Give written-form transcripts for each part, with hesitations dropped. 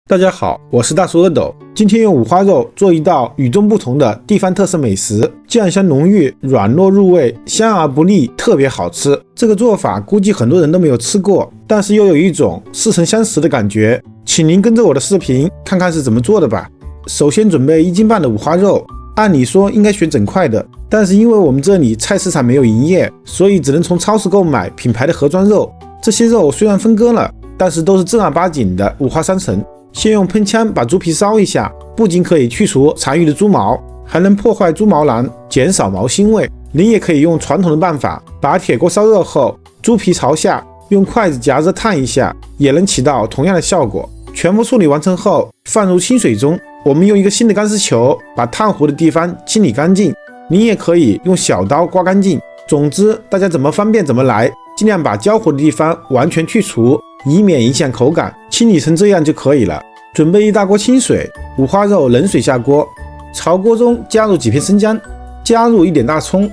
大家好，我是大叔阿斗，今天用五花肉做一道与众不同的地方特色美食，酱香浓郁，软糯入味，香而不腻，特别好吃。这个做法估计很多人都没有吃过，但是又有一种似曾相识的感觉。请您跟着我的视频看看是怎么做的吧。首先准备1斤半的五花肉，按理说应该选整块的，但是因为我们这里菜市场没有营业，所以只能从超市购买品牌的盒装肉。这些肉虽然分割了，但是都是正儿八经的五花三层。先用喷枪把猪皮烧一下，不仅可以去除残余的猪毛，还能破坏猪毛囊，减少毛腥味。您也可以用传统的办法，把铁锅烧热后，猪皮朝下，用筷子夹着烫一下，也能起到同样的效果。全部处理完成后，放入清水中。我们用一个新的钢丝球把烫糊的地方清理干净。您也可以用小刀刮干净。总之，大家怎么方便怎么来，尽量把焦糊的地方完全去除，以免影响口感。清理成这样就可以了。准备一大锅清水，五花肉冷水下锅，朝锅中加入几片生姜，加入一点大葱，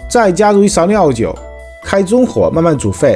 再加入1勺料酒，开中火慢慢煮沸。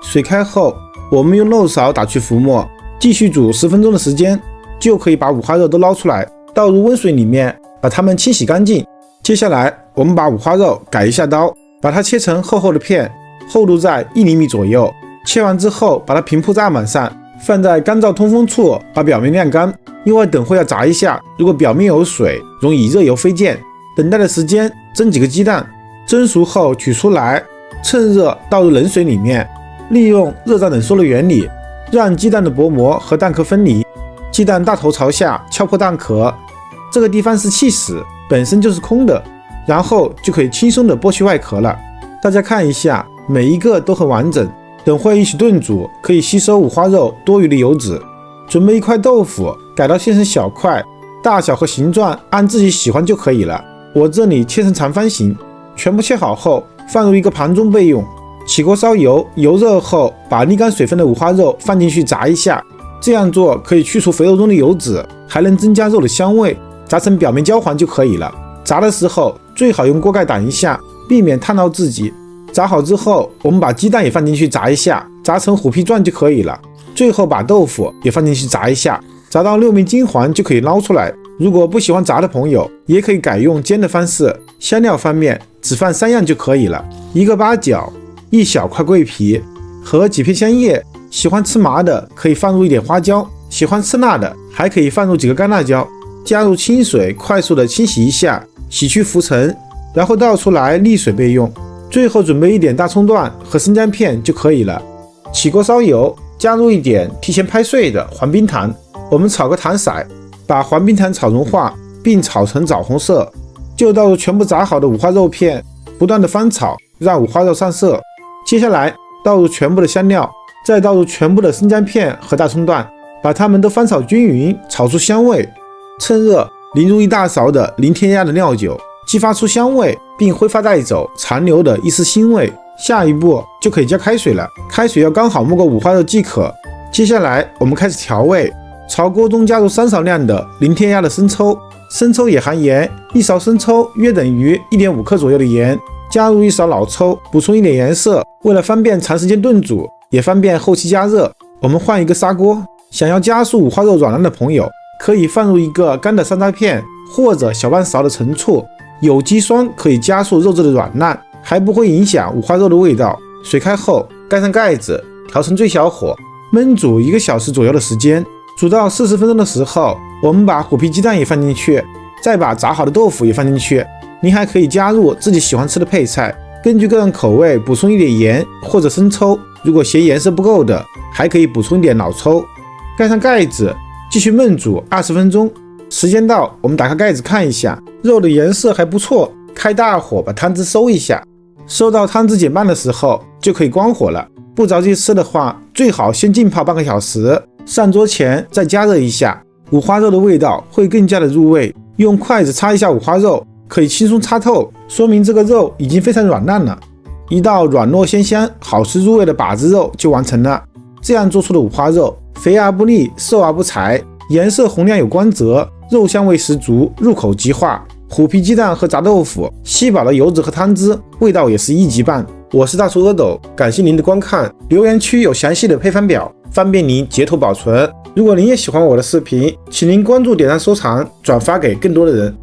水开后，我们用漏勺打去浮沫，继续煮10分钟的时间，就可以把五花肉都捞出来，倒入温水里面，把它们清洗干净。接下来，我们把五花肉改一下刀，把它切成厚厚的片，厚度在1厘米左右。切完之后，把它平铺在案板上，放在干燥通风处，把表面晾干。因为等会要炸一下，如果表面有水，容易热油飞溅。等待的时间，蒸几个鸡蛋，蒸熟后取出来，趁热倒入冷水里面，利用热胀冷缩的原理，让鸡蛋的薄膜和蛋壳分离。鸡蛋大头朝下，敲破蛋壳，这个地方是气室，本身就是空的，然后就可以轻松的剥去外壳了。大家看一下，每一个都很完整。等会一起炖煮，可以吸收五花肉多余的油脂。准备1块豆腐，改刀切成小块，大小和形状按自己喜欢就可以了。我这里切成长方形。全部切好后，放入一个盘中备用。起锅烧油，油热后，把沥干水分的五花肉放进去炸一下。这样做可以去除肥肉中的油脂，还能增加肉的香味。炸成表面焦黄就可以了。炸的时候最好用锅盖挡一下，避免烫到自己。炸好之后，我们把鸡蛋也放进去炸一下，炸成虎皮状就可以了。最后把豆腐也放进去炸一下，炸到6面金黄就可以捞出来。如果不喜欢炸的朋友，也可以改用煎的方式。香料方面只放3样就可以了：1个八角，1小块桂皮和几片香叶。喜欢吃麻的可以放入一点花椒，喜欢吃辣的还可以放入几个干辣椒。加入清水，快速的清洗一下，洗去浮尘，然后倒出来沥水备用。最后准备一点大葱段和生姜片就可以了。起锅烧油，加入一点提前拍碎的黄冰糖，我们炒个糖色，把黄冰糖炒融化，并炒成枣红色，就倒入全部炸好的五花肉片，不断的翻炒，让五花肉上色。接下来倒入全部的香料，再倒入全部的生姜片和大葱段，把它们都翻炒均匀，炒出香味。趁热淋入1大勺的零添加的料酒，激发出香味，并挥发带走残留的一丝腥味。下一步就可以加开水了，开水要刚好没过五花肉即可。接下来我们开始调味，朝锅中加入3勺量的零添加的生抽，生抽也含盐，1勺生抽约等于1.5克左右的盐，加入1勺老抽，补充一点颜色。为了方便长时间炖煮，也方便后期加热，我们换一个砂锅。想要加速五花肉软烂的朋友，可以放入一个干的山楂片，或者小半勺的陈醋。有机酸可以加速肉质的软烂，还不会影响五花肉的味道。水开后，盖上盖子，调成最小火，焖煮1个小时左右的时间。煮到40分钟的时候，我们把虎皮鸡蛋也放进去，再把炸好的豆腐也放进去。您还可以加入自己喜欢吃的配菜，根据个人口味补充一点盐或者生抽。如果嫌颜色不够的，还可以补充一点老抽。盖上盖子，继续焖煮20分钟。时间到，我们打开盖子看一下，肉的颜色还不错。开大火把汤汁收一下，收到汤汁减半的时候就可以关火了。不着急吃的话，最好先浸泡半个小时，上桌前再加热一下，五花肉的味道会更加的入味。用筷子擦一下五花肉，可以轻松擦透，说明这个肉已经非常软烂了。一道软糯鲜香、好吃入味的把子肉就完成了。这样做出的五花肉，肥而不腻，瘦而不柴，颜色红亮有光泽，肉香味十足，入口即化。虎皮鸡蛋和炸豆腐吸饱了油脂和汤汁，味道也是1级棒。我是大叔阿斗，感谢您的观看。留言区有详细的配方表，方便您截图保存。如果您也喜欢我的视频，请您关注、点赞、收藏、转发给更多的人。